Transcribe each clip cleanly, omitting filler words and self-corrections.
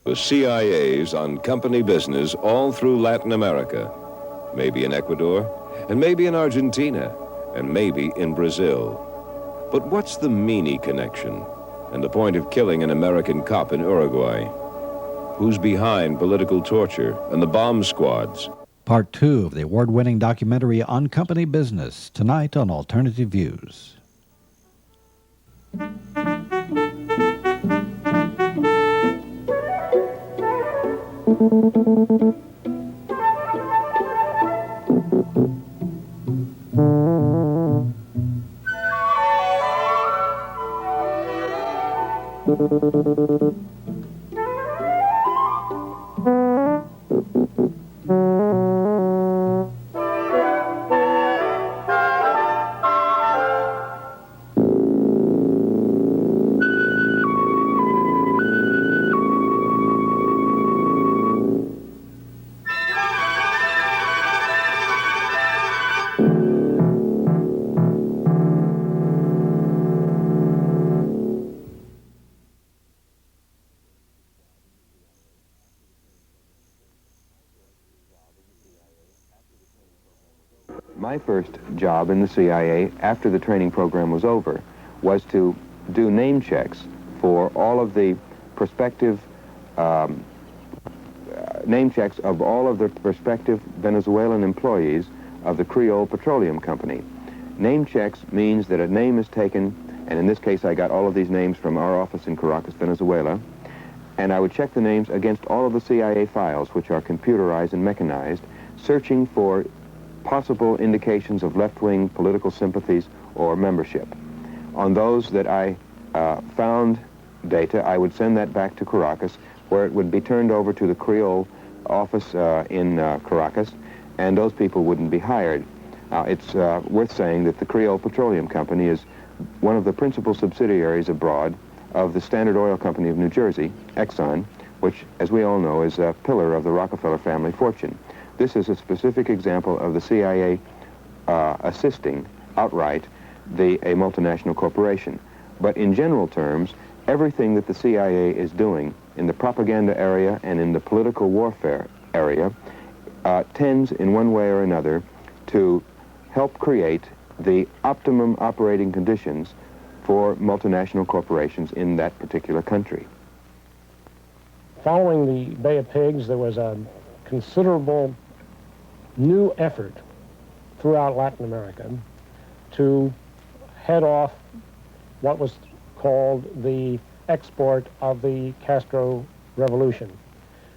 The CIA's on company business all through Latin America, maybe in Ecuador, and maybe in Argentina, and maybe in Brazil. But what's the Meany connection and the point of killing an American cop in Uruguay? Who's behind political torture and the bomb squads? Part 2 of the award-winning documentary On Company Business, tonight on Alternative Views. My first job in the CIA after the training program was over was to do name checks for all of the prospective name checks of all of the prospective Venezuelan employees of the Creole Petroleum Company. Name checks means that a name is taken, and in this case I got all of these names from our office in Caracas, Venezuela, and I would check the names against all of the CIA files, which are computerized and mechanized, searching for possible indications of left-wing political sympathies or membership. On those that I found data, I would send that back to Caracas, where it would be turned over to the Creole office in Caracas, and those people wouldn't be hired. It's worth saying that the Creole Petroleum Company is one of the principal subsidiaries abroad of the Standard Oil Company of New Jersey, Exxon, which, as we all know, is a pillar of the Rockefeller family fortune. This is a specific example of the CIA assisting outright a multinational corporation. But in general terms, everything that the CIA is doing in the propaganda area and in the political warfare area tends in one way or another to help create the optimum operating conditions for multinational corporations in that particular country. Following the Bay of Pigs, there was a considerable new effort throughout Latin America to head off what was called the export of the Castro Revolution.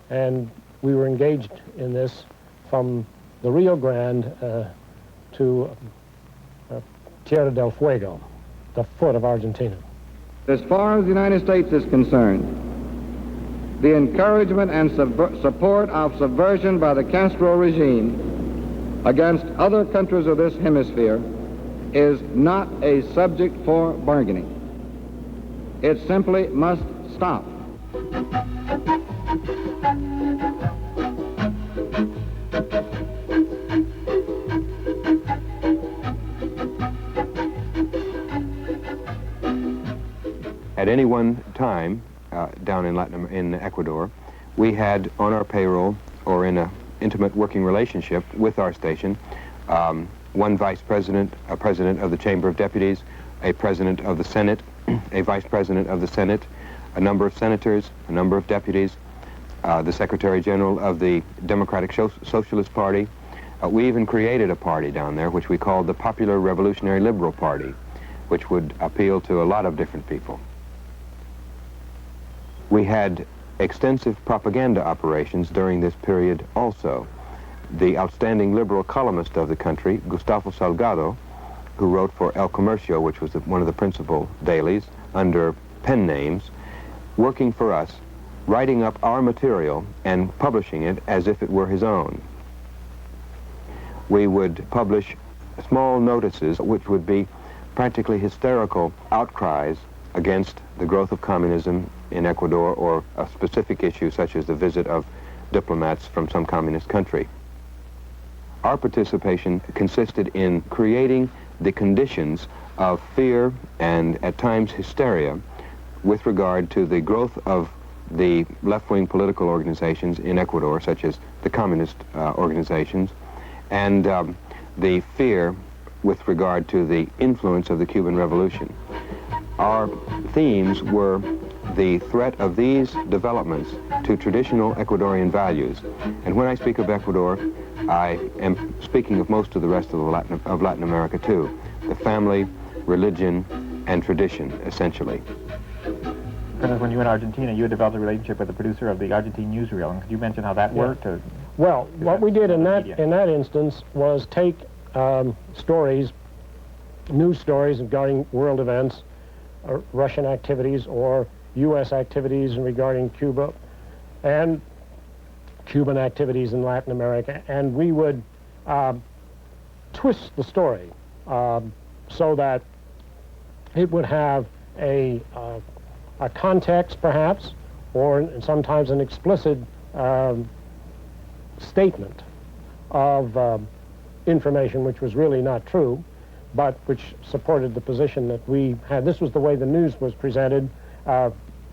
And we were engaged in this from the Rio Grande to Tierra del Fuego, the foot of Argentina. As far as the United States is concerned, the encouragement and support of subversion by the Castro regime against other countries of this hemisphere is not a subject for bargaining. It simply must stop. At any one time down in Ecuador, we had on our payroll or in an intimate working relationship with our station one vice president, a president of the Chamber of Deputies, a president of the Senate, a vice president of the Senate, a number of senators, a number of deputies, the Secretary General of the Democratic Socialist Party. We even created a party down there which we called the Popular Revolutionary Liberal Party, which would appeal to a lot of different people. We had extensive propaganda operations during this period also. The outstanding liberal columnist of the country, Gustavo Salgado, who wrote for El Comercio, which was one of the principal dailies, under pen names, working for us, writing up our material and publishing it as if it were his own. We would publish small notices which would be practically hysterical outcries against the growth of communism in Ecuador or a specific issue such as the visit of diplomats from some communist country. Our participation consisted in creating the conditions of fear and at times hysteria with regard to the growth of the left-wing political organizations in Ecuador, such as the communist organizations, and the fear with regard to the influence of the Cuban Revolution. Our themes were the threat of these developments to traditional Ecuadorian values. And when I speak of Ecuador, I am speaking of most of the rest of Latin America too. The family, religion, and tradition, essentially. Colonel, when you were in Argentina, you had developed a relationship with the producer of the Argentine newsreel. And could you mention how that worked? Well, what we did in that instance was take stories, news stories regarding world events, or Russian activities, or U.S. activities regarding Cuba, and Cuban activities in Latin America, and we would twist the story so that it would have a context, perhaps, or sometimes an explicit statement of information which was really not true, but which supported the position that we had. This was the way the news was presented.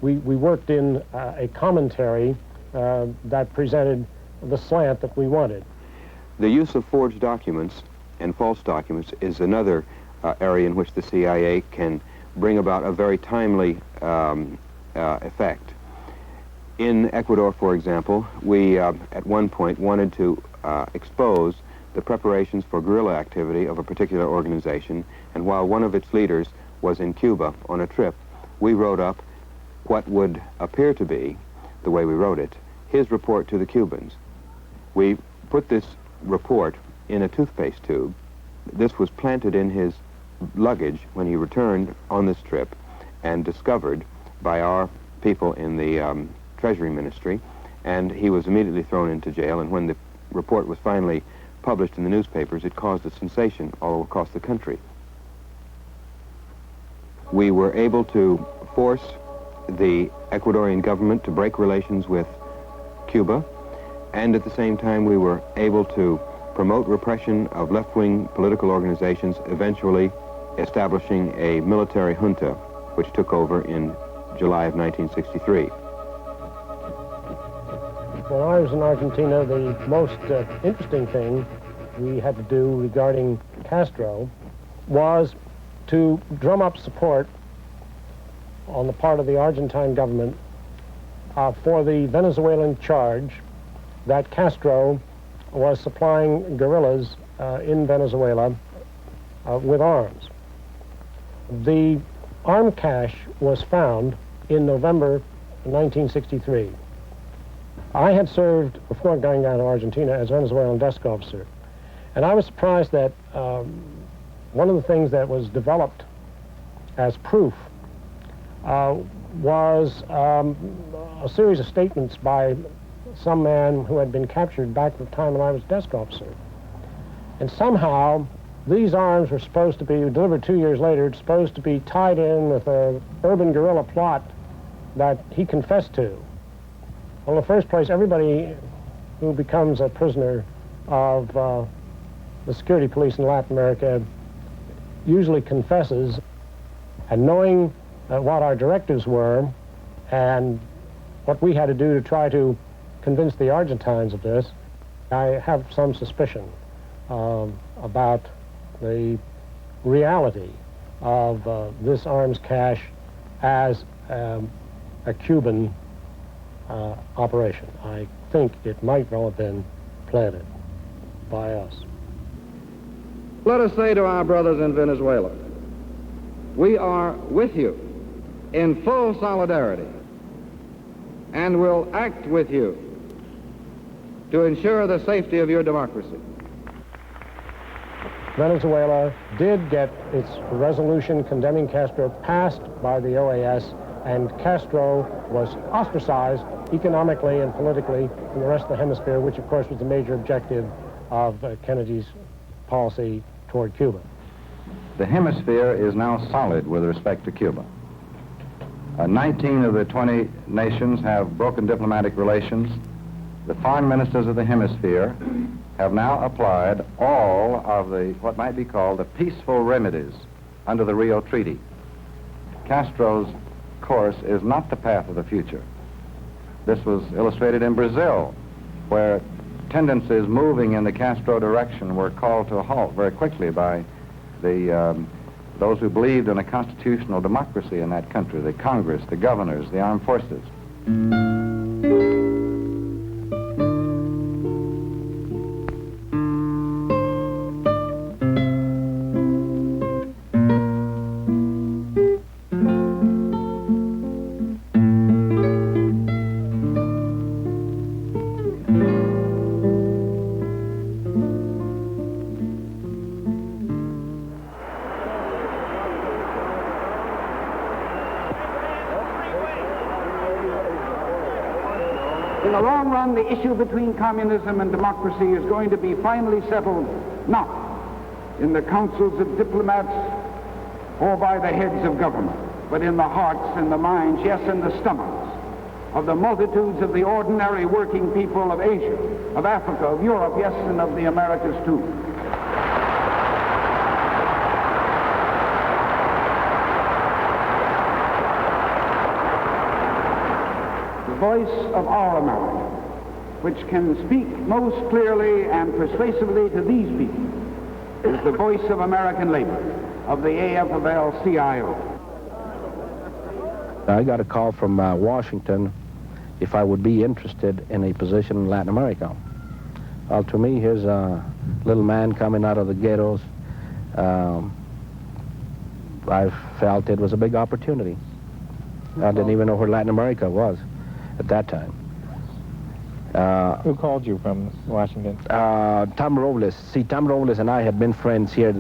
We worked in a commentary that presented the slant that we wanted. The use of forged documents and false documents is another area in which the CIA can bring about a very timely effect. In Ecuador, for example, we at one point wanted to expose the preparations for guerrilla activity of a particular organization, and while one of its leaders was in Cuba on a trip, we wrote up what would appear to be, the way we wrote it, his report to the Cubans. We put this report in a toothpaste tube. This was planted in his luggage when he returned on this trip and discovered by our people in the Treasury Ministry, and he was immediately thrown into jail, and when the report was finally published in the newspapers, it caused a sensation all across the country. We were able to force the Ecuadorian government to break relations with Cuba, and at the same time we were able to promote repression of left-wing political organizations, eventually establishing a military junta which took over in July of 1963. When I was in Argentina, the most interesting thing we had to do regarding Castro was to drum up support on the part of the Argentine government for the Venezuelan charge that Castro was supplying guerrillas in Venezuela with arms. The arm cache was found in November 1963. I had served, before going down to Argentina, as Venezuelan desk officer, and I was surprised that one of the things that was developed as proof was a series of statements by some man who had been captured back at the time when I was desk officer. And somehow, these arms were supposed to be delivered 2 years later, supposed to be tied in with an urban guerrilla plot that he confessed to. Well, in the first place, everybody who becomes a prisoner of the security police in Latin America usually confesses, and knowing what our directives were and what we had to do to try to convince the Argentines of this, I have some suspicion about the reality of this arms cache as a Cuban operation. I think it might well have been planted by us. Let us say to our brothers in Venezuela, we are with you in full solidarity and will act with you to ensure the safety of your democracy. Venezuela did get its resolution condemning Castro passed by the OAS, and Castro was ostracized economically and politically from the rest of the hemisphere, which of course was the major objective of Kennedy's policy toward Cuba. The hemisphere is now solid with respect to Cuba. 19 of the 20 nations have broken diplomatic relations. The foreign ministers of the hemisphere have now applied all of the, what might be called, the peaceful remedies under the Rio Treaty. Castro's course is not the path of the future. This was illustrated in Brazil, where tendencies moving in the Castro direction were called to a halt very quickly by those who believed in a constitutional democracy in that country, the Congress, the governors, the armed forces. In the long run, the issue between communism and democracy is going to be finally settled not in the councils of diplomats or by the heads of government, but in the hearts and the minds, yes, and the stomachs of the multitudes of the ordinary working people of Asia, of Africa, of Europe, yes, and of the Americas too. The voice of our America, which can speak most clearly and persuasively to these people, is the voice of American labor, of the AFL-CIO. I got a call from Washington if I would be interested in a position in Latin America. Well, to me, here's a little man coming out of the ghettos. I felt it was a big opportunity. I didn't even know where Latin America was at that time. Who called you from Washington? Tom Robles. See, Tom Robles and I had been friends here.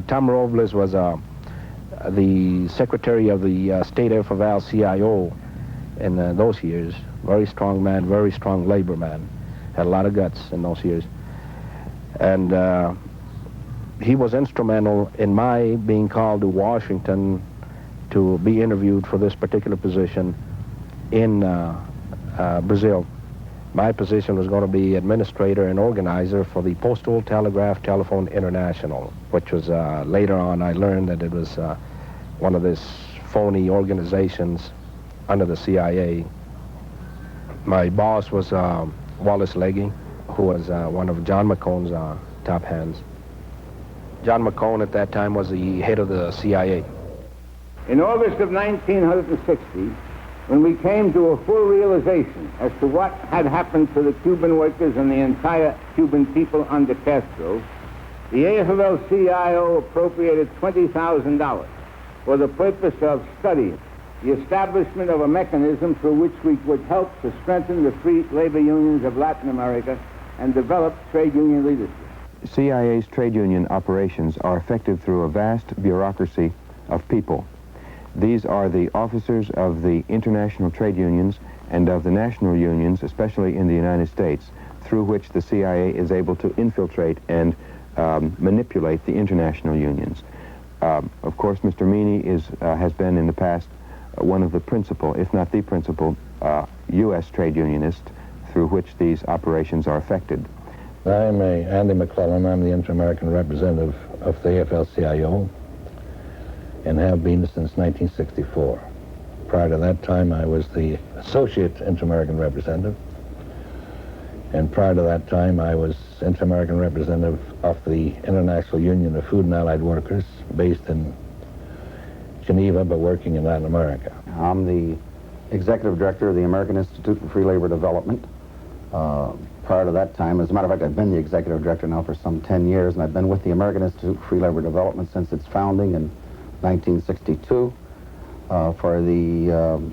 Tom Robles was the secretary of the State AFL-CIO in those years. Very strong man, very strong labor man. Had a lot of guts in those years. And he was instrumental in my being called to Washington to be interviewed for this particular position in Brazil. My position was going to be administrator and organizer for the Postal Telegraph Telephone International, which was later on I learned that it was one of these phony organizations under the CIA. My boss was Wallace Legge, who was one of John McCone's top hands. John McCone at that time was the head of the CIA. In August of 1960, when we came to a full realization as to what had happened to the Cuban workers and the entire Cuban people under Castro, the AFL-CIO appropriated $20,000 for the purpose of studying the establishment of a mechanism through which we would help to strengthen the free labor unions of Latin America and develop trade union leadership. CIA's trade union operations are effected through a vast bureaucracy of people. These are the officers of the international trade unions and of the national unions, especially in the United States, through which the CIA is able to infiltrate and manipulate the international unions. Of course, Mr. Meany has been in the past one of the principal, if not the principal, U.S. trade unionist through which these operations are effected. I'm Andy McClellan. I'm the Inter-American representative of the AFL-CIO and have been since 1964. Prior to that time, I was the Associate Inter-American Representative, and prior to that time, I was Inter-American Representative of the International Union of Food and Allied Workers, based in Geneva, but working in Latin America. I'm the Executive Director of the American Institute for Free Labor Development. Prior to that time, as a matter of fact, I've been the Executive Director now for some 10 years, and I've been with the American Institute for Free Labor Development since its founding in 1962. For the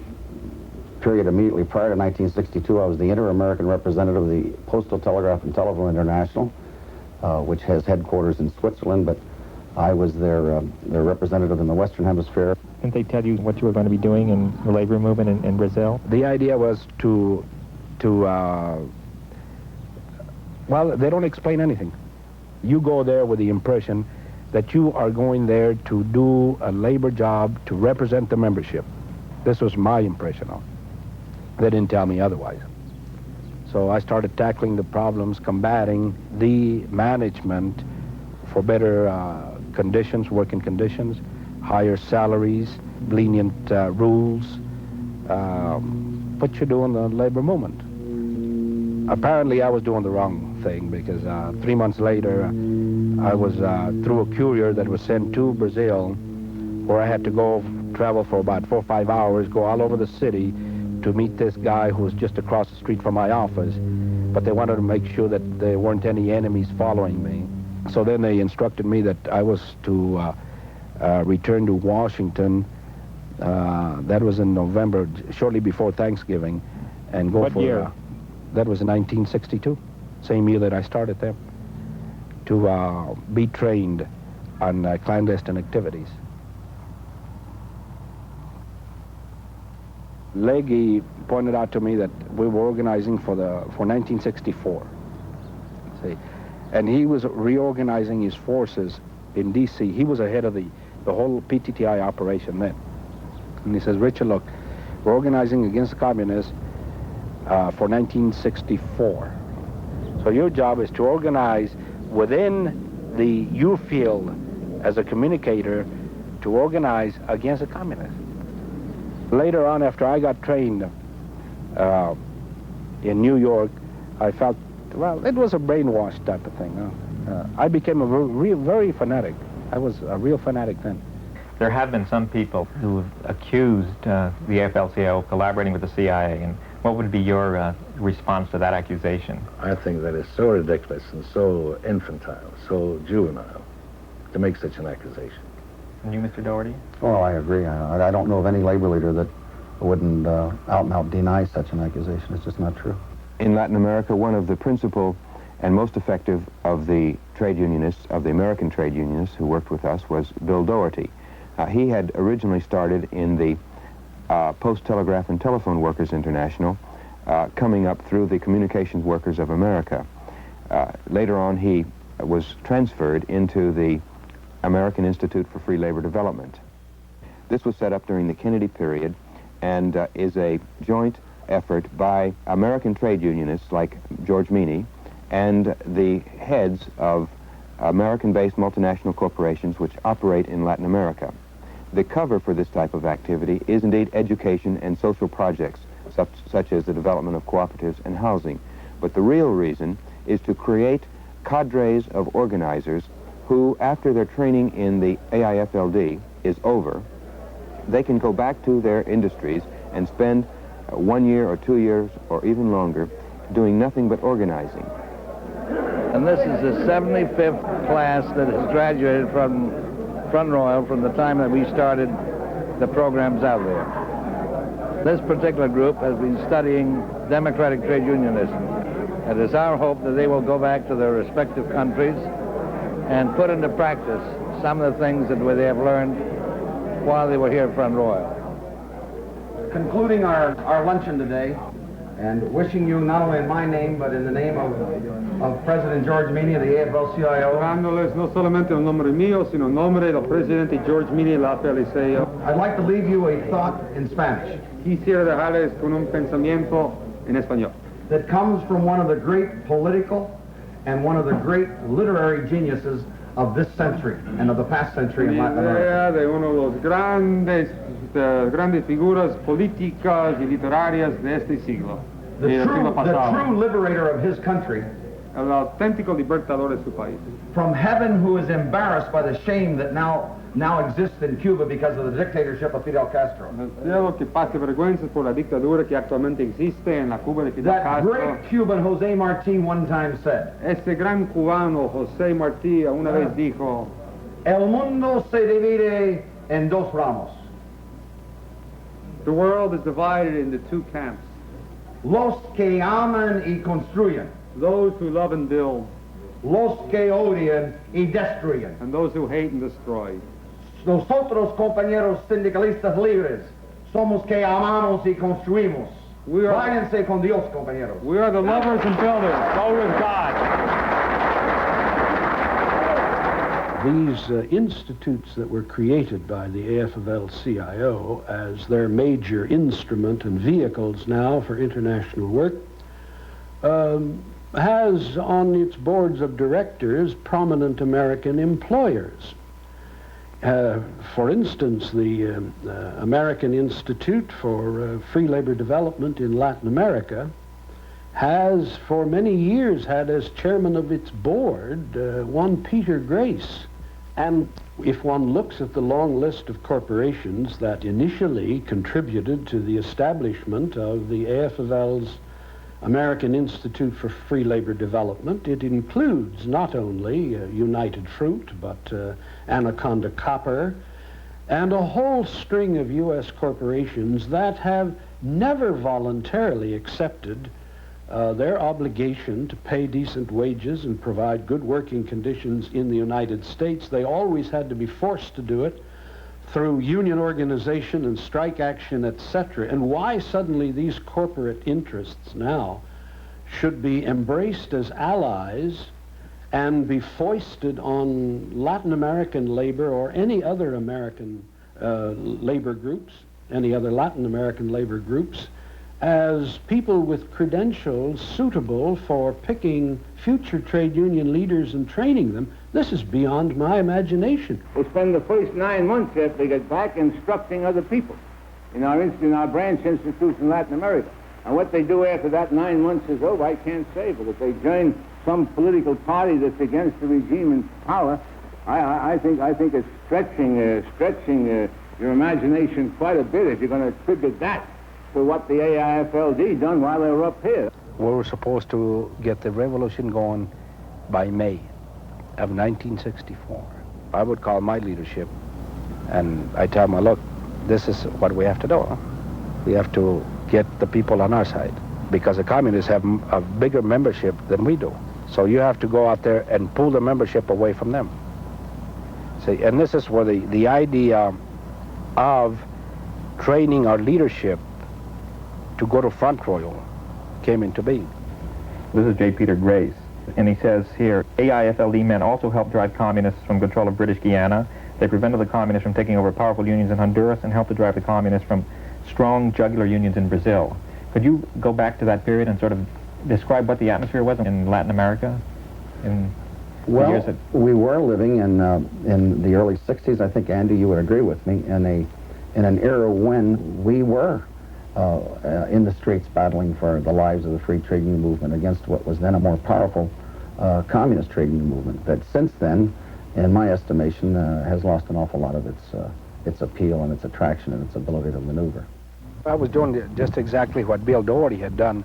period immediately prior to 1962, I was the Inter-American Representative of the Postal Telegraph and Telephone International, which has headquarters in Switzerland, but I was their representative in the Western Hemisphere. Didn't they tell you what you were going to be doing in the labor movement in Brazil? The idea was well, they don't explain anything. You go there with the impression that you are going there to do a labor job to represent the membership. This was my impression of it. They didn't tell me otherwise. So I started tackling the problems, combating the management for better conditions, working conditions, higher salaries, lenient rules, what you do in the labor movement. Apparently, I was doing the wrong thing because 3 months later, I was through a courier that was sent to Brazil, where I had to go travel for about 4 or 5 hours, go all over the city to meet this guy who was just across the street from my office. But they wanted to make sure that there weren't any enemies following me. So then they instructed me that I was to return to Washington. That was in November, shortly before Thanksgiving, and go What for year? That was in 1962, same year that I started there, to be trained on clandestine activities. Legge pointed out to me that we were organizing for 1964. See, and he was reorganizing his forces in D.C. He was ahead of the whole PTTI operation then. And he says, Richard, look, we're organizing against the communists for 1964. So your job is to organize within your field as a communicator to organize against the communists. Later on, after I got trained in New York, I felt, well, it was a brainwash type of thing. I became a very fanatic. I was a real fanatic then. There have been some people who have accused the AFL-CIO of collaborating with the CIA, and what would be your response to that accusation? I think that is so ridiculous and so infantile, so juvenile, to make such an accusation. And you, Mr. Doherty? Well, I agree. I don't know of any labor leader that wouldn't out and out deny such an accusation. It's just not true. In Latin America, one of the principal and most effective of the trade unionists, of the American trade unionists who worked with us, was Bill Doherty. He had originally started in the Post Telegraph and Telephone Workers International, coming up through the Communications Workers of America. Later on, he was transferred into the American Institute for Free Labor Development. This was set up during the Kennedy period and is a joint effort by American trade unionists like George Meany and the heads of American-based multinational corporations which operate in Latin America. The cover for this type of activity is indeed education and social projects such as the development of cooperatives and housing. But the real reason is to create cadres of organizers who, after their training in the AIFLD is over, they can go back to their industries and spend 1 year or 2 years or even longer doing nothing but organizing. And this is the 75th class that has graduated from Front Royal from the time that we started the programs out there. This particular group has been studying democratic trade unionism. It is our hope that they will go back to their respective countries and put into practice some of the things that they have learned while they were here at Front Royal. Concluding our luncheon today, and wishing you, not only in my name, but in the name of President George Meany of the AFL-CIO. Dándoles no solamente en nombre mío, sino en nombre del presidente George Meany de la AFL-CIO. I'd like to leave you a thought in Spanish. Quisiera dejarles con un pensamiento en español. That comes from one of the great political and one of the great literary geniuses of this century and of the past century in Latin America. De uno de los grandes figuras políticas y literarias de este siglo. The true liberator of his country. El auténtico libertador de su país. From heaven, who is embarrassed by the shame that now exists in Cuba because of the dictatorship of Fidel Castro. El cielo que pase vergüenzas por la dictadura que actualmente existe en la Cuba de Fidel Castro. That great Cuban José Martí one time said. Este gran cubano José Martí una vez dijo. El mundo se divide en dos ramos. The world is divided into two camps. Los que aman y construyen. Those who love and build. Los que odian y destruyen. And those who hate and destroy. Nosotros, compañeros sindicalistas libres, somos que amamos y construimos. Váyanse con Dios, compañeros. We are the lovers and builders. Go with God. These institutes that were created by the AFL-CIO as their major instrument and vehicles now for international work has on its boards of directors prominent American employers. For instance, the American Institute for Free Labor Development in Latin America has for many years had as chairman of its board one Peter Grace. And if one looks at the long list of corporations that initially contributed to the establishment of the AFL's American Institute for Free Labor Development, it includes not only United Fruit, but Anaconda Copper, and a whole string of U.S. corporations that have never voluntarily accepted their obligation to pay decent wages and provide good working conditions in the United States. They always had to be forced to do it through union organization and strike action, etc. And why suddenly these corporate interests now should be embraced as allies and be foisted on Latin American labor or any other American labor groups, any other Latin American labor groups, as people with credentials suitable for picking future trade union leaders and training them, this is beyond my imagination. They spend the first 9 months after they get back instructing other people in our branch institutes in Latin America. And what they do after that 9 months is over, I can't say, but if they join some political party that's against the regime in power, I think it's stretching your imagination quite a bit if you're going to attribute that to what the AIFLD done while they were up here. We were supposed to get the revolution going by May of 1964. I would call my leadership and I tell them, look, this is what we have to do. Huh? We have to get the people on our side because the communists have a bigger membership than we do. So you have to go out there and pull the membership away from them. See, and this is where the idea of training our leadership to go to Front Royal came into being. This is J. Peter Grace, and he says here, AIFLD men also helped drive communists from control of British Guiana. They prevented the communists from taking over powerful unions in Honduras and helped to drive the communists from strong jugular unions in Brazil. Could you go back to that period and sort of describe what the atmosphere was in Latin America? Well, we were living in the early 60s. I think, Andy, you would agree with me, in an era when we were in the streets battling for the lives of the free trade union movement against what was then a more powerful communist trade union movement that since then, in my estimation, has lost an awful lot of its appeal and its attraction and its ability to maneuver. I was doing just exactly what Bill Doherty had done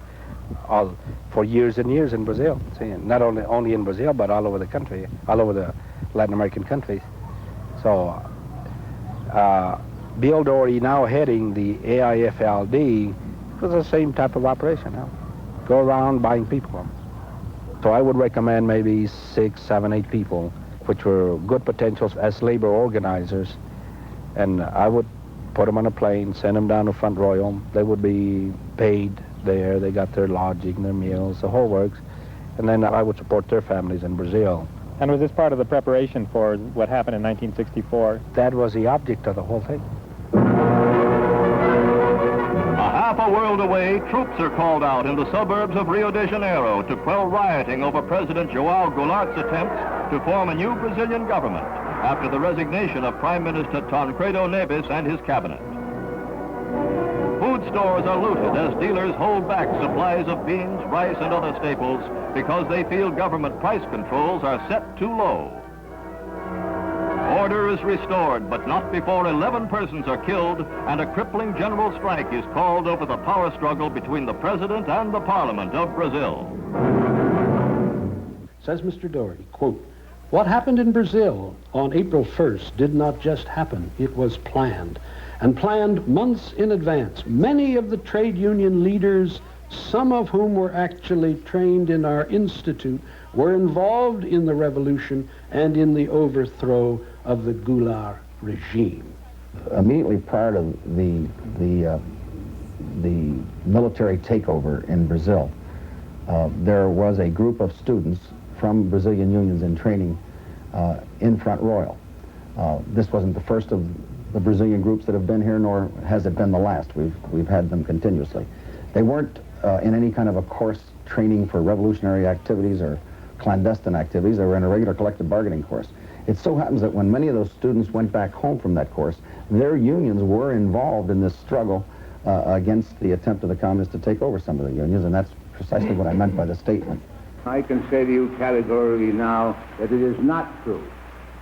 for years and years in Brazil. See, not only in Brazil, but all over the country, all over the Latin American countries. So Bill Doherty now heading the AIFLD was the same type of operation. Huh? Go around buying people. So I would recommend maybe 6, 7, 8 people, which were good potentials as labor organizers, and I would put them on a plane, send them down to Front Royal. They would be paid there. They got their lodging, their meals, the whole works, and then I would support their families in Brazil. And was this part of the preparation for what happened in 1964? That was the object of the whole thing. Half a world away, troops are called out in the suburbs of Rio de Janeiro to quell rioting over President João Goulart's attempts to form a new Brazilian government after the resignation of Prime Minister Tancredo Neves and his cabinet. Food stores are looted as dealers hold back supplies of beans, rice, and other staples because they feel government price controls are set too low. Order is restored, but not before 11 persons are killed and a crippling general strike is called over the power struggle between the president and the parliament of Brazil. Says Mr. Doherty, quote, "What happened in Brazil on April 1st did not just happen, it was planned, and planned months in advance. Many of the trade union leaders, some of whom were actually trained in our institute, were involved in the revolution and in the overthrow of the Goulart regime." Immediately prior to the military takeover in Brazil, there was a group of students from Brazilian unions in training in Front Royal. This wasn't the first of the Brazilian groups that have been here, nor has it been the last. We've had them continuously. They weren't in any kind of a course training for revolutionary activities or clandestine activities. They were in a regular collective bargaining course. It so happens that when many of those students went back home from that course, their unions were involved in this struggle against the attempt of the communists to take over some of the unions, and that's precisely what I meant by the statement. I can say to you categorically now that it is not true.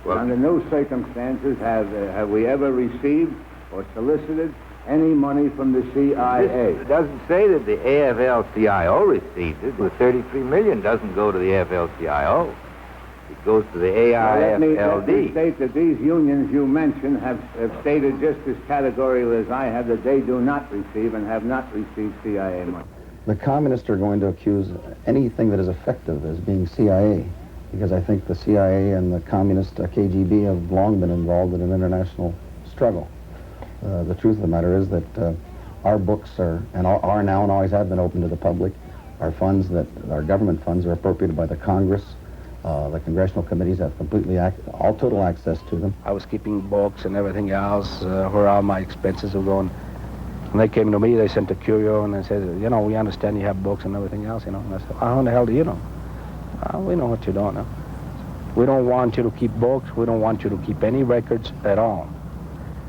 Well, under no circumstances have we ever received or solicited any money from the CIA. It doesn't say that the AFL-CIO received it. The $33 million doesn't go to the AFL-CIO. It goes to the AIFLD. Let me state that these unions you mentioned have stated just as categorically as I have that they do not receive and have not received CIA money. The communists are going to accuse anything that is effective as being CIA, because I think the CIA and the communist KGB have long been involved in an international struggle. The truth of the matter is that our books are now and always have been open to the public. Our funds, our government funds, are appropriated by the Congress. The congressional committees have all total access to them. I was keeping books and everything else where all my expenses were going. When they came to me, they sent a curio and they said, you know, we understand you have books and everything else, you know. And I said, how in the hell do you know? We know what you don't know. We don't want you to keep books. We don't want you to keep any records at all.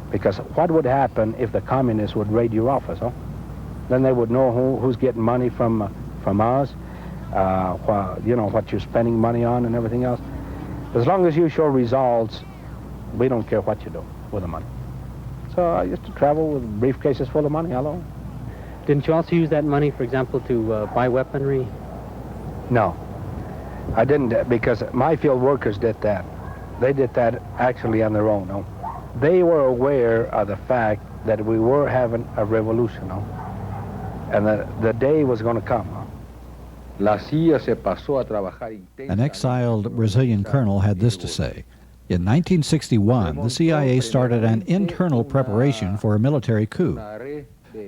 Because what would happen if the communists would raid your office, huh? Then they would know who's getting money from us, you know, what you're spending money on and everything else. As long as you show results, we don't care what you do with the money. So I used to travel with briefcases full of money, hello. Didn't you also use that money, for example, to buy weaponry? No, I didn't, because my field workers did that. They did that actually on their own, no? They were aware of the fact that we were having a revolution, no? And the day was going to come. An exiled Brazilian colonel had this to say. In 1961, the CIA started an internal preparation for a military coup.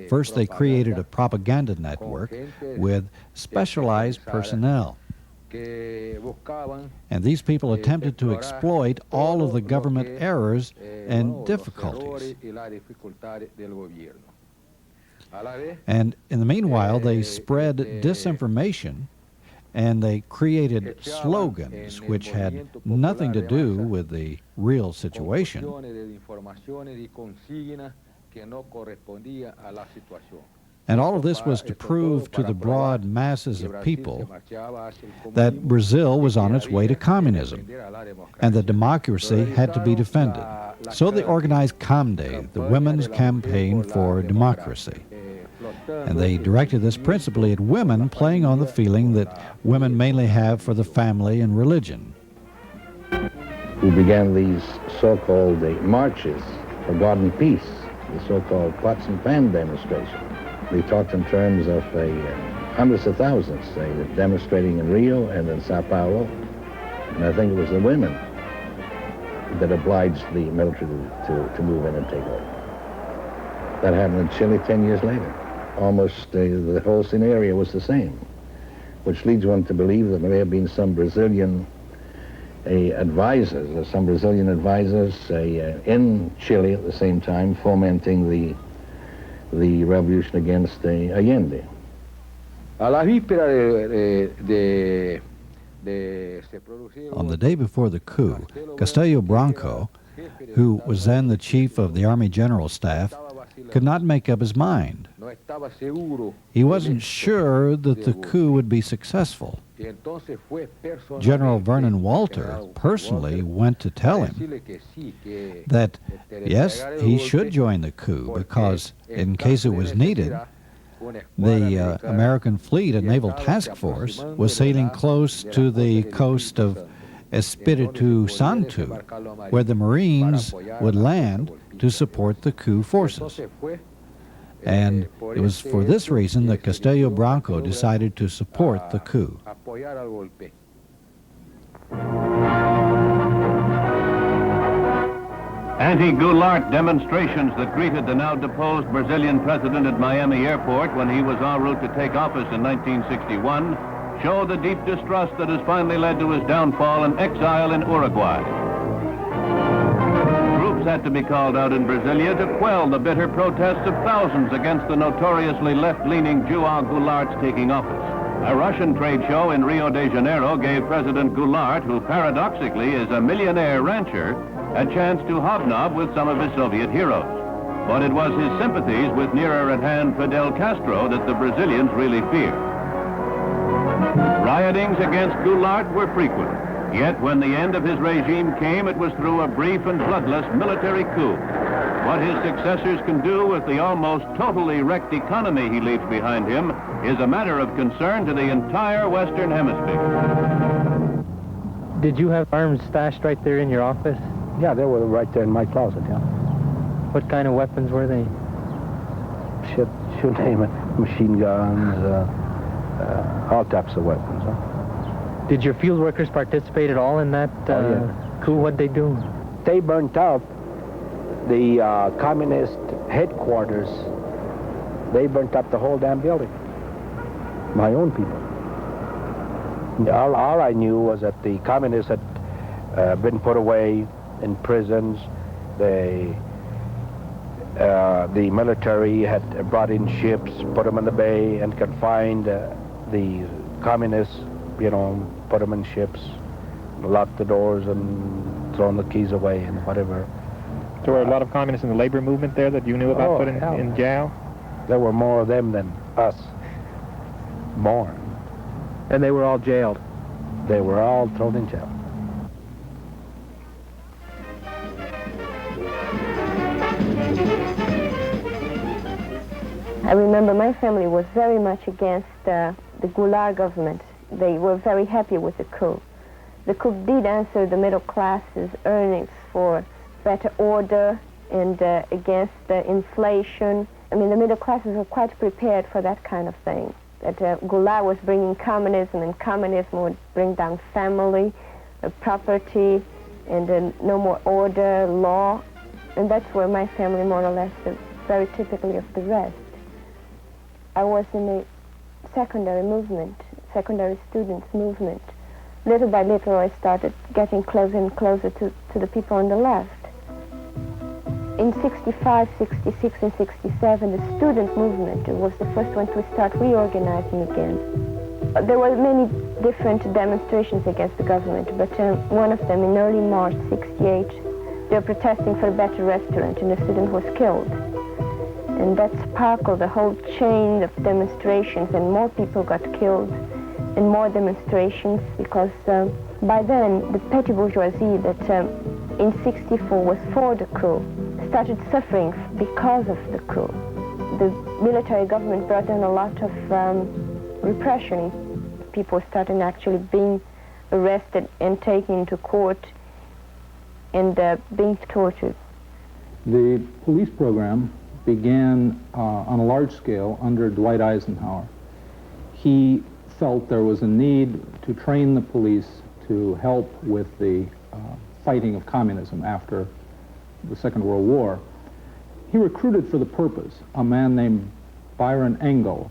First, they created a propaganda network with specialized personnel. And these people attempted to exploit all of the government errors and difficulties. And in the meanwhile, they spread disinformation, and they created slogans which had nothing to do with the real situation. And all of this was to prove to the broad masses of people that Brazil was on its way to communism, and that democracy had to be defended. So they organized CAMDE, the Women's Campaign for Democracy. And they directed this principally at women, playing on the feeling that women mainly have for the family and religion. We began these so-called marches for God and peace, the so-called pots and pan demonstration. We talked in terms of hundreds of thousands, demonstrating in Rio and in Sao Paulo. And I think it was the women that obliged the military to move in and take over. That happened in Chile 10 years later. Almost the whole scenario was the same, which leads one to believe that there may have been some Brazilian advisors in Chile at the same time fomenting the revolution against Allende. On the day before the coup, Castillo Branco, who was then the chief of the Army General Staff, could not make up his mind. He wasn't sure that the coup would be successful. General Vernon Walter personally went to tell him that, yes, he should join the coup because, in case it was needed, the American fleet and naval task force was sailing close to the coast of Espiritu Santo, where the Marines would land to support the coup forces. And it was for this reason that Castillo Branco decided to support the coup. Anti-Goulart demonstrations that greeted the now deposed Brazilian president at Miami Airport when he was en route to take office in 1961 show the deep distrust that has finally led to his downfall and exile in Uruguay. Troops had to be called out in Brasilia to quell the bitter protests of thousands against the notoriously left-leaning João Goulart's taking office. A Russian trade show in Rio de Janeiro gave President Goulart, who paradoxically is a millionaire rancher, a chance to hobnob with some of his Soviet heroes. But it was his sympathies with nearer-at-hand Fidel Castro that the Brazilians really feared. Riotings against Goulart were frequent, yet when the end of his regime came, it was through a brief and bloodless military coup. What his successors can do with the almost totally wrecked economy he leaves behind him is a matter of concern to the entire Western Hemisphere. Did you have arms stashed right there in your office? Yeah, they were right there in my closet, yeah. What kind of weapons were they? You name it. Machine guns, all types of weapons. Huh? Did your field workers participate at all in that coup? What'd they do? They burnt up the communist headquarters. They burnt up the whole damn building. My own people. All I knew was that the communists had been put away in prisons. The military had brought in ships, put them in the bay, and confined the communists, you know, put them in ships, locked the doors and thrown the keys away and whatever. So were a lot of communists in the labor movement there that you knew about put in jail? There were more of them than us. More. And they were all jailed? They were all thrown in jail. I remember my family was very much against the Goulart government. They were very happy with the coup. The coup did answer the middle class's earnings for better order and against the inflation. I mean, the middle classes were quite prepared for that kind of thing. That Goulart was bringing communism, and communism would bring down family, property, and no more order, law. And that's where my family more or less very typically of the rest. I was in a secondary movement, secondary students movement. Little by little I started getting closer and closer to the people on the left. In 65, 66, and 67, the student movement was the first one to start reorganizing again. There were many different demonstrations against the government, but one of them in early March 68, they were protesting for a better restaurant, and a student was killed. And that sparkled the whole chain of demonstrations, and more people got killed, and more demonstrations, because by then the petty bourgeoisie that in 64 was for the coup started suffering because of the coup. The military government brought in a lot of repression. People started actually being arrested and taken to court and being tortured. The police program began on a large scale under Dwight Eisenhower. He felt there was a need to train the police to help with the fighting of communism after the Second World War. He recruited for the purpose a man named Byron Engel.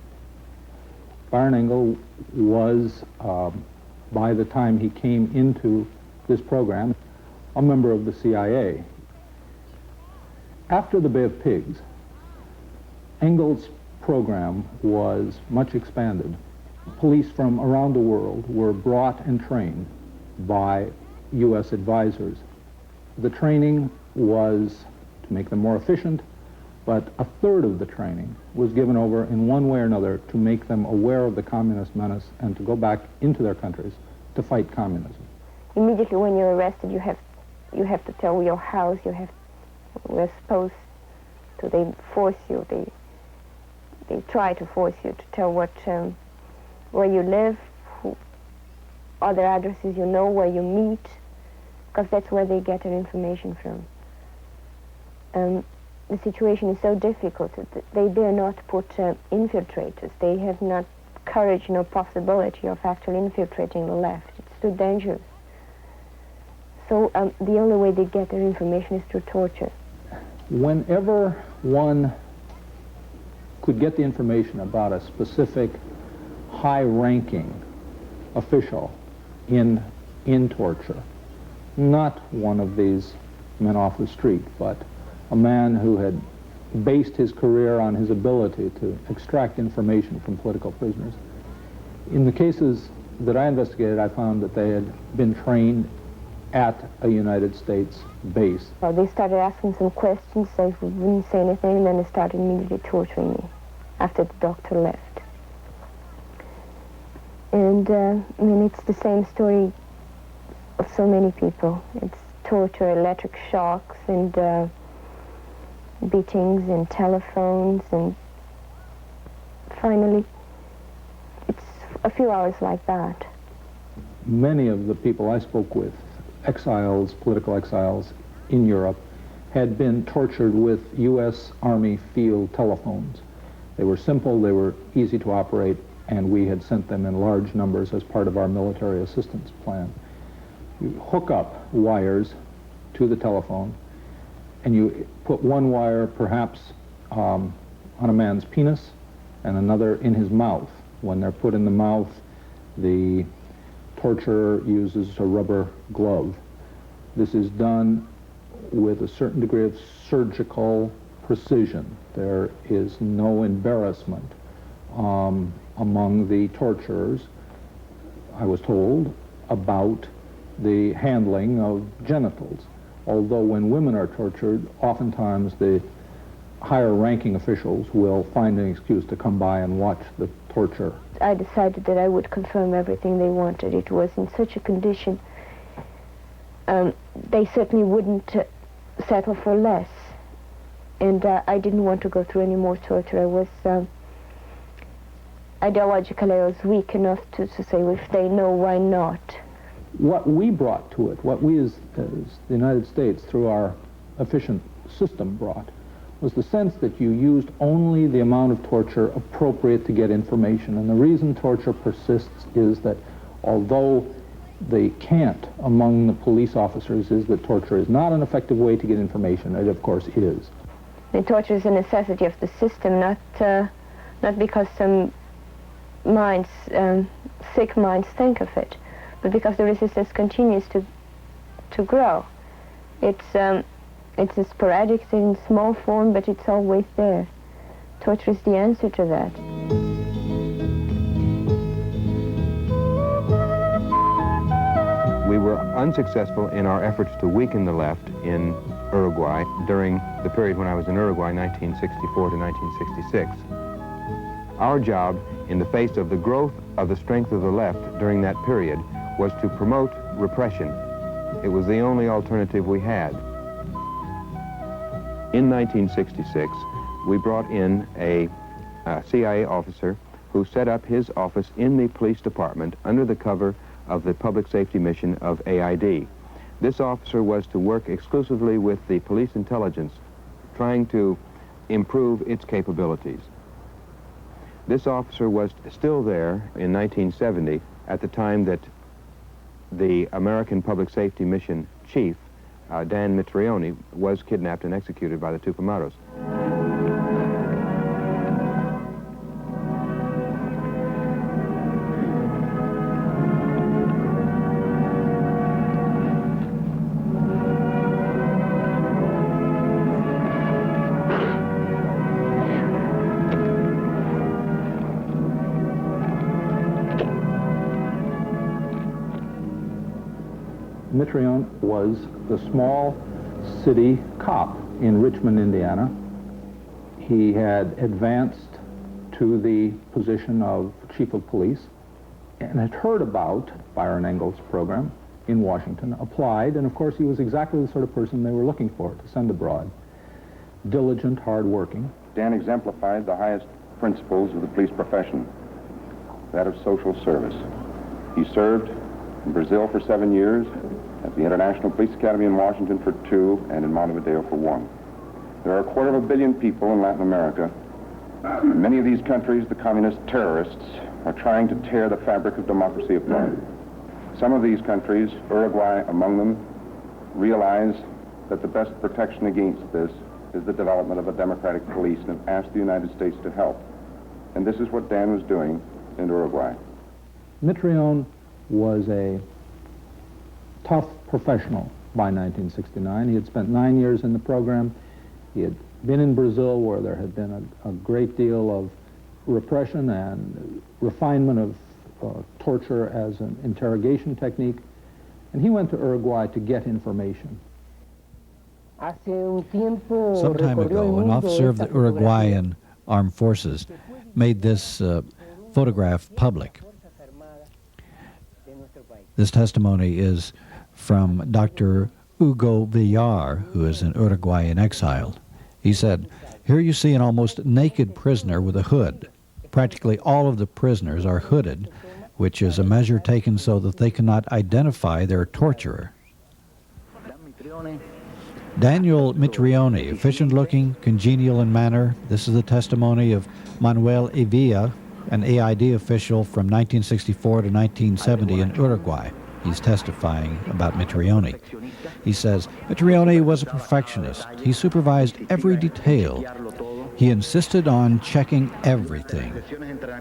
Byron Engel was, by the time he came into this program, a member of the CIA. After the Bay of Pigs, Engel's program was much expanded. Police from around the world were brought and trained by U.S. advisors. The training was to make them more efficient, but a third of the training was given over in one way or another to make them aware of the communist menace and to go back into their countries to fight communism. Immediately when you're arrested, you have to tell your house. We're supposed to. They force you. They try to force you to tell where you live, other addresses you know, where you meet, because that's where they get their information from. The situation is so difficult that they dare not put infiltrators. They have not courage nor possibility of actually infiltrating the left. It's too dangerous. So the only way they get their information is through torture. Whenever one could get the information about a specific high-ranking official in torture, not one of these men off the street, but a man who had based his career on his ability to extract information from political prisoners, In the cases that I investigated, I found that they had been trained at a United States base. Well, they started asking some questions, so if we wouldn't say anything, and then they started immediately torturing me after the doctor left. And, I mean, it's the same story of so many people. It's torture, electric shocks, and beatings, and telephones, and finally, it's a few hours like that. Many of the people I spoke with, exiles, political exiles in Europe, had been tortured with U.S. Army field telephones. They were simple, they were easy to operate, and we had sent them in large numbers as part of our military assistance plan. You hook up wires to the telephone, and you put one wire perhaps on a man's penis and another in his mouth. When they're put in the mouth, the torturer uses a rubber glove. This is done with a certain degree of surgical precision. There is no embarrassment among the torturers, I was told, about the handling of genitals. Although when women are tortured, oftentimes the higher ranking officials will find an excuse to come by and watch the torture. I decided that I would confirm everything they wanted. It was in such a condition, they certainly wouldn't settle for less. And I didn't want to go through any more torture. I was, ideologically, I was weak enough to say, if they know, why not? What we brought to it, what we as the United States, through our efficient system brought, was the sense that you used only the amount of torture appropriate to get information. And the reason torture persists is that although the cant among the police officers is that torture is not an effective way to get information, it of course is. The torture is a necessity of the system, not because some minds, sick minds think of it, but because the resistance continues to grow. It's a sporadic, in small form, but it's always there. Torture is the answer to that. We were unsuccessful in our efforts to weaken the left in Uruguay during the period when I was in Uruguay, 1964 to 1966. Our job, in the face of the growth of the strength of the left during that period, was to promote repression. It was the only alternative we had. In 1966, we brought in a CIA officer who set up his office in the police department under the cover of the public safety mission of AID. This officer was to work exclusively with the police intelligence, trying to improve its capabilities. This officer was still there in 1970 at the time that the American Public Safety Mission chief, Dan Mitrione, was kidnapped and executed by the Tupamaros. Mitrione was the small city cop in Richmond, Indiana. He had advanced to the position of chief of police and had heard about Byron Engel's program in Washington, applied, and of course he was exactly the sort of person they were looking for to send abroad. Diligent, hard-working. Dan exemplified the highest principles of the police profession, that of social service. He served in Brazil for 7 years, at the International Police Academy in Washington for 2, and in Montevideo for 1. There are 250 million people in Latin America. In many of these countries, the communist terrorists are trying to tear the fabric of democracy apart. Some of these countries, Uruguay among them, realize that the best protection against this is the development of a democratic police and have asked the United States to help. And this is what Dan was doing in Uruguay. Mitrione was a tough professional by 1969. He had spent 9 years in the program. He had been in Brazil, where there had been a great deal of repression and refinement torture as an interrogation technique, and he went to Uruguay to get information. Some time ago, an officer of the Uruguayan Armed Forces made this photograph public. This testimony is from Dr. Hugo Villar, who is in Uruguay in exile. He said, "Here you see an almost naked prisoner with a hood. Practically all of the prisoners are hooded, which is a measure taken so that they cannot identify their torturer." Daniel Mitrione, efficient-looking, congenial in manner. This is the testimony of Manuel Evia, an AID official from 1964 to 1970 in Uruguay. He's testifying about Mitrione. He says, "Mitrione was a perfectionist. He supervised every detail. He insisted on checking everything.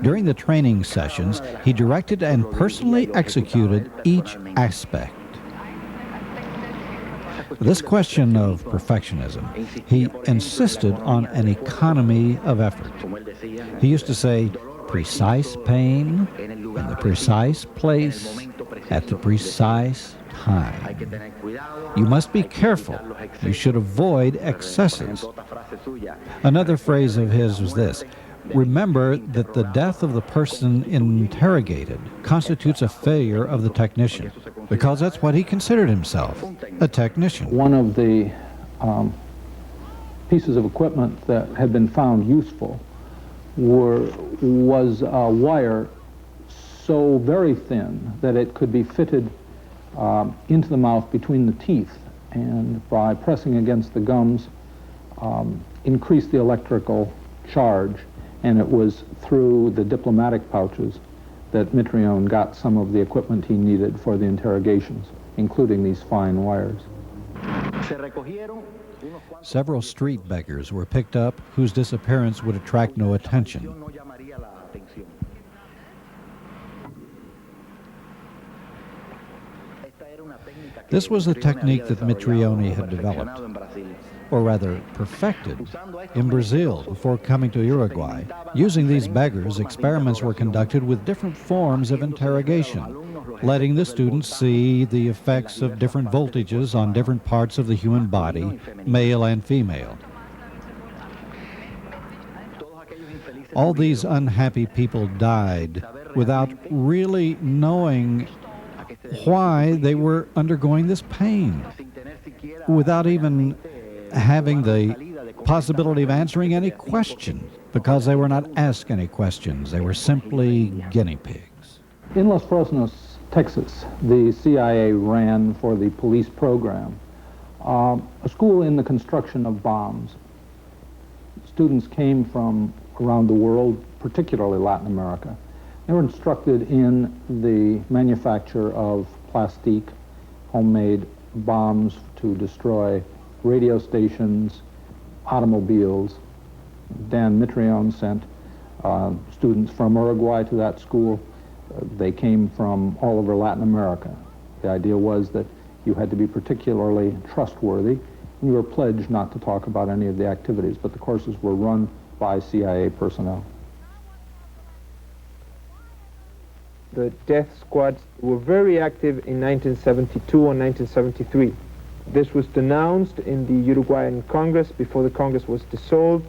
During the training sessions, he directed and personally executed each aspect." This question of perfectionism, he insisted on an economy of effort. He used to say, "Precise pain, in the precise place, at the precise time. You must be careful. You should avoid excesses." Another phrase of his was this: "Remember that the death of the person interrogated constitutes a failure of the technician," because that's what he considered himself, a technician. One of the pieces of equipment that had been found useful was a wire so very thin that it could be fitted into the mouth between the teeth, and by pressing against the gums increase the electrical charge, and it was through the diplomatic pouches that Mitrione got some of the equipment he needed for the interrogations, including these fine wires. Several street beggars were picked up whose disappearance would attract no attention. This was a technique that Mitrione had developed, or rather perfected, in Brazil before coming to Uruguay. Using these beggars, experiments were conducted with different forms of interrogation, letting the students see the effects of different voltages on different parts of the human body, male and female. All these unhappy people died without really knowing why they were undergoing this pain, without even having the possibility of answering any question, because they were not asked any questions. They were simply guinea pigs. In Los Fresnos, Texas, the CIA ran for the police program a school in the construction of bombs. Students came from around the world, particularly Latin America. They were instructed in the manufacture of plastique, homemade bombs to destroy radio stations, automobiles. Dan Mitrione sent students from Uruguay to that school. They came from all over Latin America. The idea was that you had to be particularly trustworthy, and you were pledged not to talk about any of the activities, but the courses were run by CIA personnel. The death squads were very active in 1972 and 1973. This was denounced in the Uruguayan Congress before the Congress was dissolved,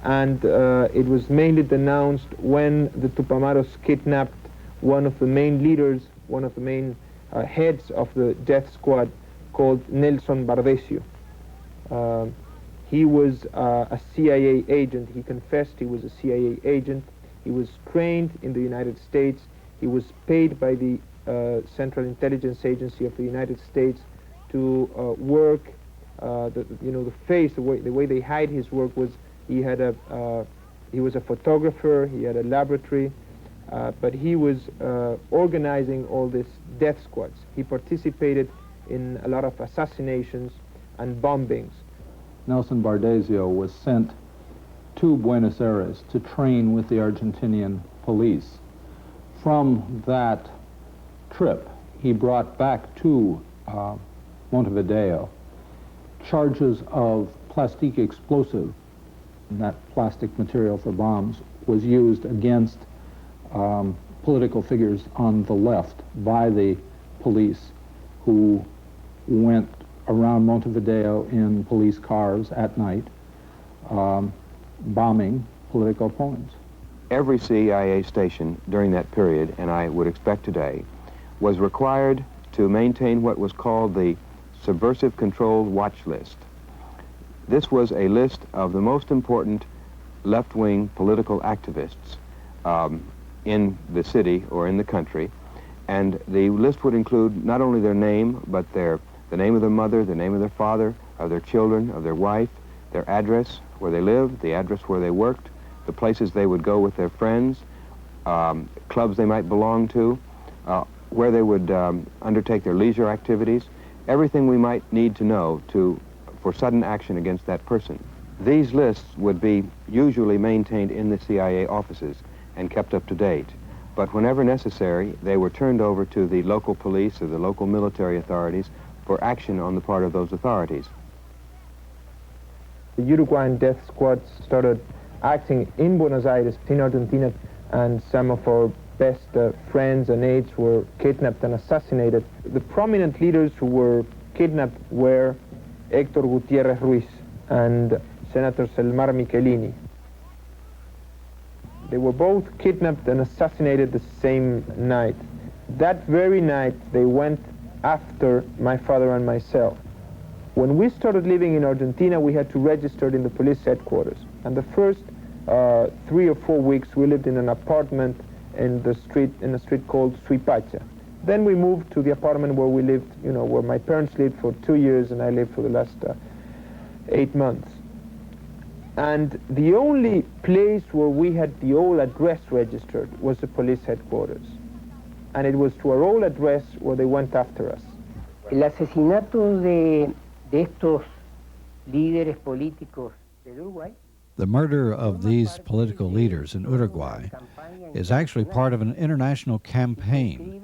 and it was mainly denounced when the Tupamaros kidnapped one of the main leaders, one of the main heads of the death squad, called Nelson Bardesio. He was a CIA agent. He confessed he was a CIA agent. He was trained in the United States. He was paid by the Central Intelligence Agency of the United States to work. The way they hide his work was he was a photographer. He had a laboratory, but he was organizing all these death squads. He participated in a lot of assassinations and bombings. Nelson Bardesio was sent to Buenos Aires to train with the Argentinian police. From that trip, he brought back to Montevideo charges of plastic explosive. And that plastic material for bombs was used against political figures on the left by the police who went around Montevideo in police cars at night, bombing political opponents. Every CIA station during that period, and I would expect today, was required to maintain what was called the Subversive Controlled Watch List. This was a list of the most important left-wing political activists in the city or in the country, and the list would include not only their name, but the name of their mother, the name of their father, of their children, of their wife, their address where they lived, the address where they worked, the places they would go with their friends, clubs they might belong to, where they would undertake their leisure activities, everything we might need to know for sudden action against that person. These lists would be usually maintained in the CIA offices and kept up to date. But whenever necessary, they were turned over to the local police or the local military authorities for action on the part of those authorities. The Uruguayan death squads started acting in Buenos Aires, in Argentina, and some of our best friends and aides were kidnapped and assassinated. The prominent leaders who were kidnapped were Héctor Gutiérrez Ruiz and Senator Selmar Michelini. They were both kidnapped and assassinated the same night. That very night, they went after my father and myself. When we started living in Argentina, we had to register in the police headquarters. And the first 3 or 4 weeks, we lived in an apartment in a street called Suipacha. Then we moved to the apartment where we lived, where my parents lived for 2 years, and I lived for the last 8 months. And the only place where we had the old address registered was the police headquarters. And it was to our old address where they went after us. El asesinato de estos líderes políticos de Uruguay. The murder of these political leaders in Uruguay is actually part of an international campaign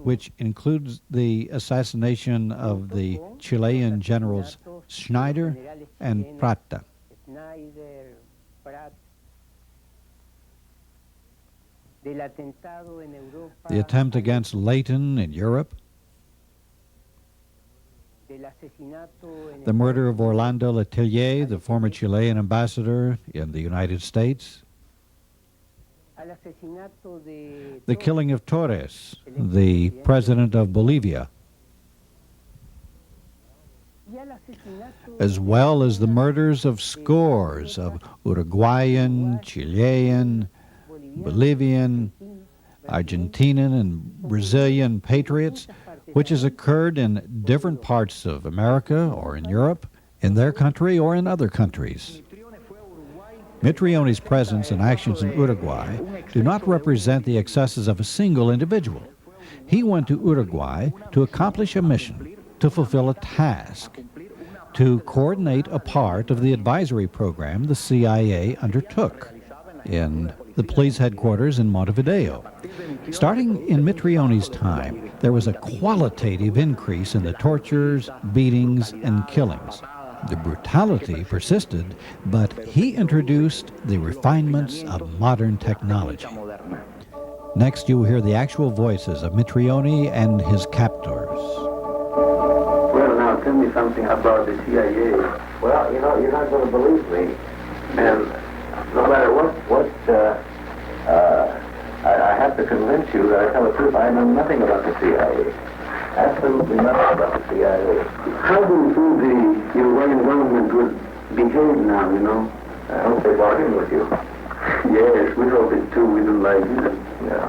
which includes the assassination of the Chilean generals Schneider and Prata. The attempt against Leighton in Europe, the murder of Orlando Letelier, the former Chilean ambassador in the United States, the killing of Torres, the president of Bolivia, as well as the murders of scores of Uruguayan, Chilean, Bolivian, Argentinian, and Brazilian patriots, which has occurred in different parts of America or in Europe, in their country or in other countries. Mitrioni's presence and actions in Uruguay do not represent the excesses of a single individual. He went to Uruguay to accomplish a mission, to fulfill a task, to coordinate a part of the advisory program the CIA undertook in the police headquarters in Montevideo. Starting in Mitrioni's time, there was a qualitative increase in the tortures, beatings, and killings. The brutality persisted, but he introduced the refinements of modern technology. Next, you will hear the actual voices of Mitrioni and his captors. Well, now tell me something about the CIA. Well, you're not going to believe me. And no matter what I have to convince you that I tell the truth. I know nothing about the CIA. Absolutely nothing about the CIA. How do you feel the Uruguayan government would behave now, I hope they bargain with you. Yes, we hope it too. We don't like it. Yeah.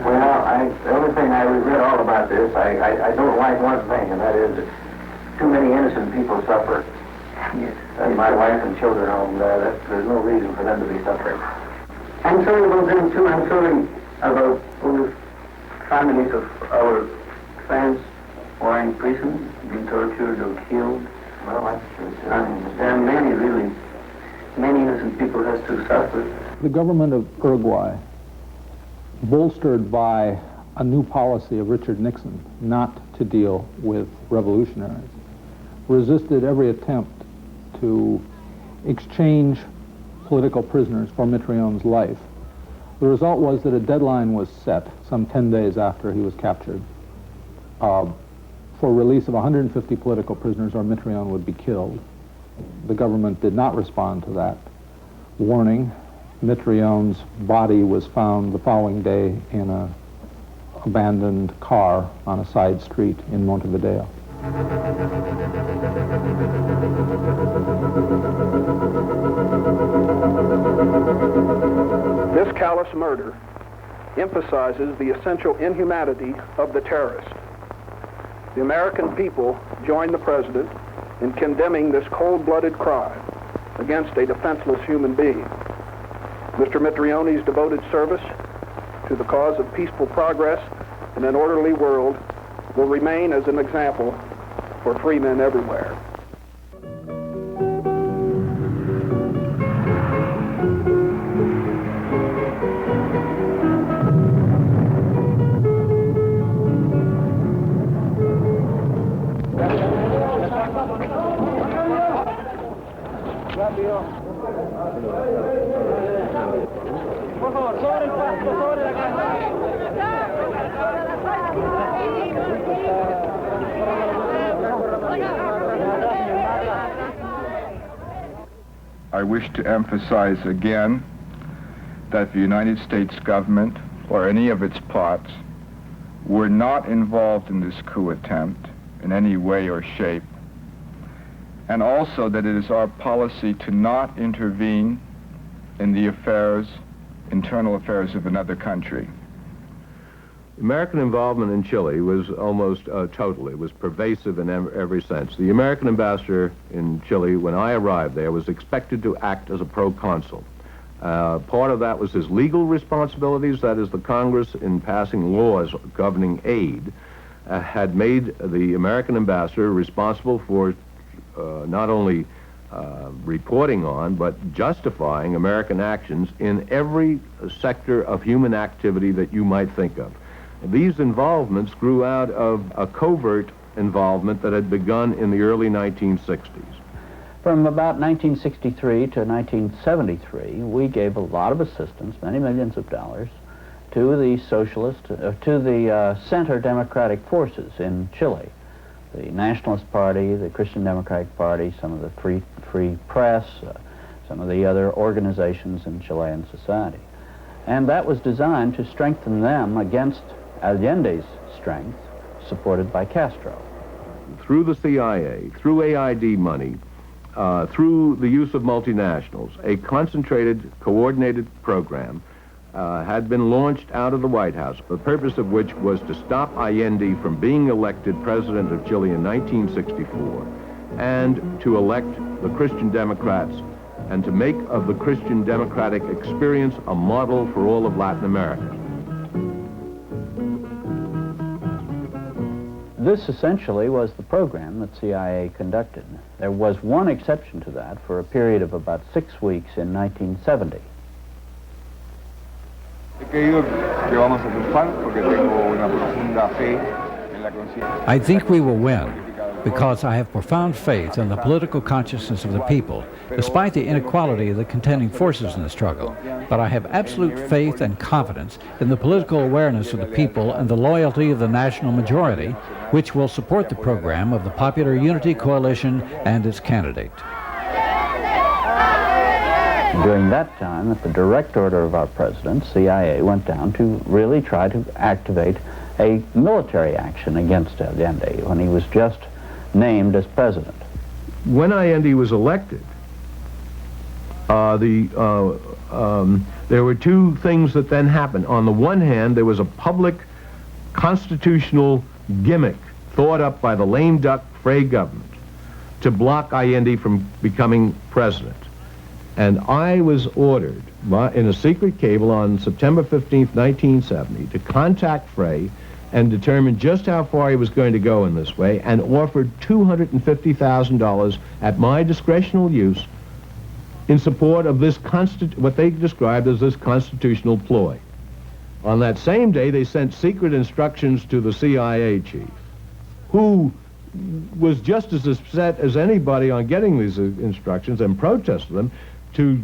Well, the only thing I regret all about this, I don't like one thing, and that is that too many innocent people suffer. Yes. And my wife and children home there, there's no reason for them to be suffering. I'm sorry about them too. I'm sorry about all the families of our friends who are in prison, being tortured or killed. Well, that's true. There are many innocent people has to suffer. The government of Uruguay, bolstered by a new policy of Richard Nixon not to deal with revolutionaries, resisted every attempt to exchange political prisoners for Mitrioni's life The result was that a deadline was set some 10 days after he was captured for release of 150 political prisoners or Mitrione would be killed. The government did not respond to that warning. Mitrione's body was found the following day in an abandoned car on a side street in Montevideo. This callous murder emphasizes the essential inhumanity of the terrorist. The American people join the president in condemning this cold-blooded crime against a defenseless human being. Mr. Mitrione's devoted service to the cause of peaceful progress in an orderly world will remain as an example for free men everywhere. I wish to emphasize again that the United States government or any of its parts were not involved in this coup attempt in any way or shape, and also that it is our policy to not intervene in the internal affairs of another country. American involvement in Chile was almost total. It was pervasive in every sense. The American ambassador in Chile, when I arrived there, was expected to act as a proconsul. Part of that was his legal responsibilities, that is, the Congress, in passing laws governing aid, had made the American ambassador responsible for not only reporting on, but justifying American actions in every sector of human activity that you might think of. These involvements grew out of a covert involvement that had begun in the early 1960s. From about 1963 to 1973, we gave a lot of assistance, many millions of dollars, to the center democratic forces in Chile. The Nationalist Party, the Christian Democratic Party, some of the free press, some of the other organizations in Chilean society. And that was designed to strengthen them against Allende's strength, supported by Castro. Through the CIA, through AID money, through the use of multinationals, a concentrated, coordinated program had been launched out of the White House, the purpose of which was to stop Allende from being elected president of Chile in 1964 and to elect the Christian Democrats and to make of the Christian democratic experience a model for all of Latin America. This essentially was the program that CIA conducted. There was one exception to that for a period of about 6 weeks in 1970. I think we will win because I have profound faith in the political consciousness of the people, despite the inequality of the contending forces in the struggle. But I have absolute faith and confidence in the political awareness of the people and the loyalty of the national majority, which will support the program of the Popular Unity Coalition and its candidate. During that time, at the direct order of our president, CIA went down to really try to activate a military action against Allende when he was just named as president. When Allende was elected, there were two things that then happened. On the one hand, there was a public constitutional gimmick thought up by the lame duck Frey government to block Allende from becoming president. And I was ordered in a secret cable on September 15th, 1970, to contact Frey and determine just how far he was going to go in this way, and offered $250,000 at my discretional use in support of this what they described as this constitutional ploy. On that same day, they sent secret instructions to the CIA chief, who was just as upset as anybody on getting these instructions and protested them, to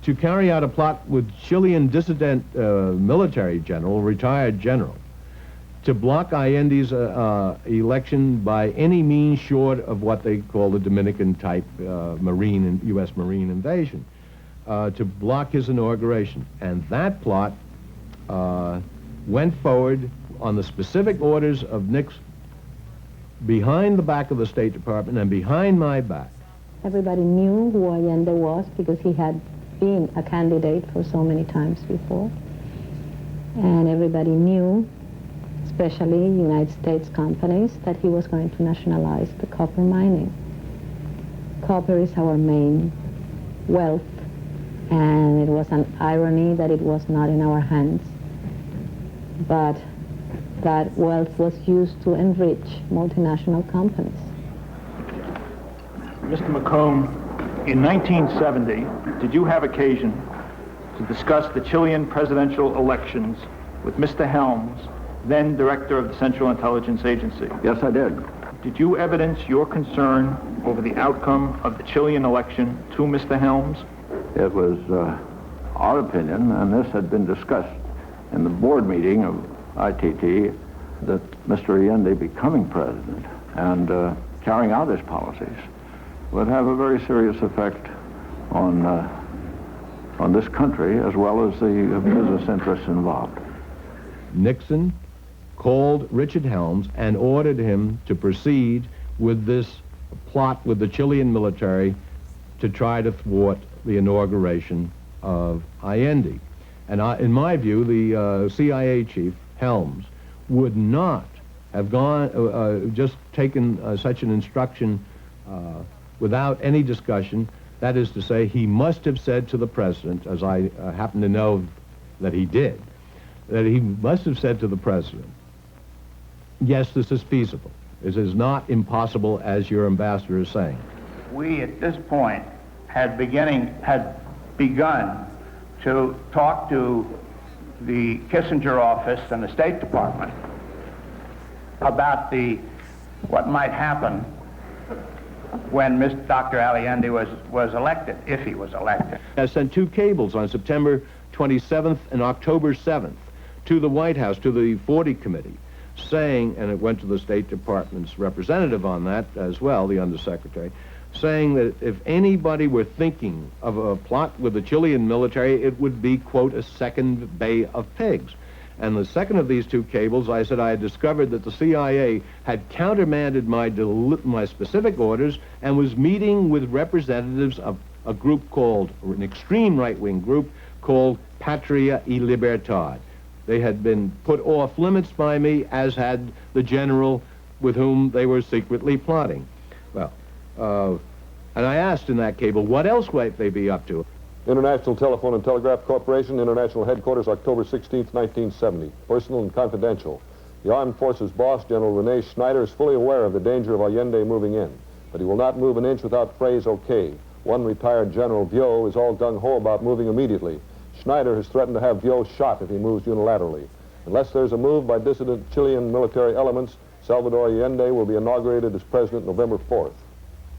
to carry out a plot with Chilean dissident military general, retired general, to block Allende's election by any means short of what they call the Dominican-type U.S. Marine invasion, to block his inauguration. And that plot went forward on the specific orders of Nixon, behind the back of the State Department and behind my back. Everybody knew who Allende was because he had been a candidate for so many times before. And everybody knew, especially United States companies, that he was going to nationalize the copper mining. Copper is our main wealth, and it was an irony that it was not in our hands. But that wealth was used to enrich multinational companies. Mr. McComb, in 1970, did you have occasion to discuss the Chilean presidential elections with Mr. Helms, then director of the Central Intelligence Agency? Yes, I did. Did you evidence your concern over the outcome of the Chilean election to Mr. Helms? It was our opinion, and this had been discussed in the board meeting of ITT, that Mr. Allende becoming president and carrying out his policies would have a very serious effect on this country as well as the business interests involved. Nixon called Richard Helms and ordered him to proceed with this plot with the Chilean military to try to thwart the inauguration of Allende. And in my view, the CIA chief, Helms, would not have gone, just taken such an instruction without any discussion. That is to say, he must have said to the president, as I happen to know that he did, that he must have said to the president, yes, this is feasible. This is not impossible, as your ambassador is saying. We, at this point, had begun to talk to the Kissinger office and the State Department about what might happen when Dr. Allende was elected, if he was elected. I sent 2 cables on September 27th and October 7th to the White House, to the 40 Committee, saying, and it went to the State Department's representative on that as well, the Undersecretary, saying that if anybody were thinking of a plot with the Chilean military, it would be, quote, a second Bay of Pigs. And the second of these 2 cables, I said I had discovered that the CIA had countermanded my specific orders and was meeting with representatives of a group called, or an extreme right-wing group called Patria y Libertad. They had been put off limits by me, as had the general with whom they were secretly plotting. Well, and I asked in that cable, what else might they be up to? International Telephone and Telegraph Corporation, International Headquarters, October 16, 1970. Personal and confidential. The Armed Forces boss, General Rene Schneider, is fully aware of the danger of Allende moving in, but he will not move an inch without phrase okay. One retired General, Vio, is all gung-ho about moving immediately. Schneider has threatened to have Vio shot if he moves unilaterally. Unless there's a move by dissident Chilean military elements, Salvador Allende will be inaugurated as president November 4th.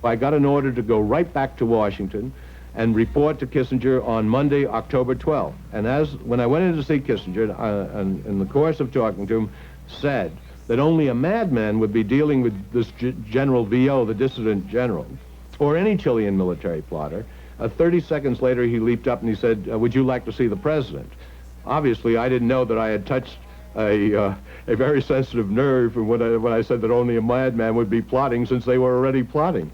I got an order to go right back to Washington and report to Kissinger on Monday, October 12th. And when I went in to see Kissinger, and in the course of talking to him, said that only a madman would be dealing with this General Vio, the dissident general, or any Chilean military plotter. 30 seconds later, he leaped up and he said, would you like to see the president? Obviously, I didn't know that I had touched a very sensitive nerve when I said that only a madman would be plotting, since they were already plotting.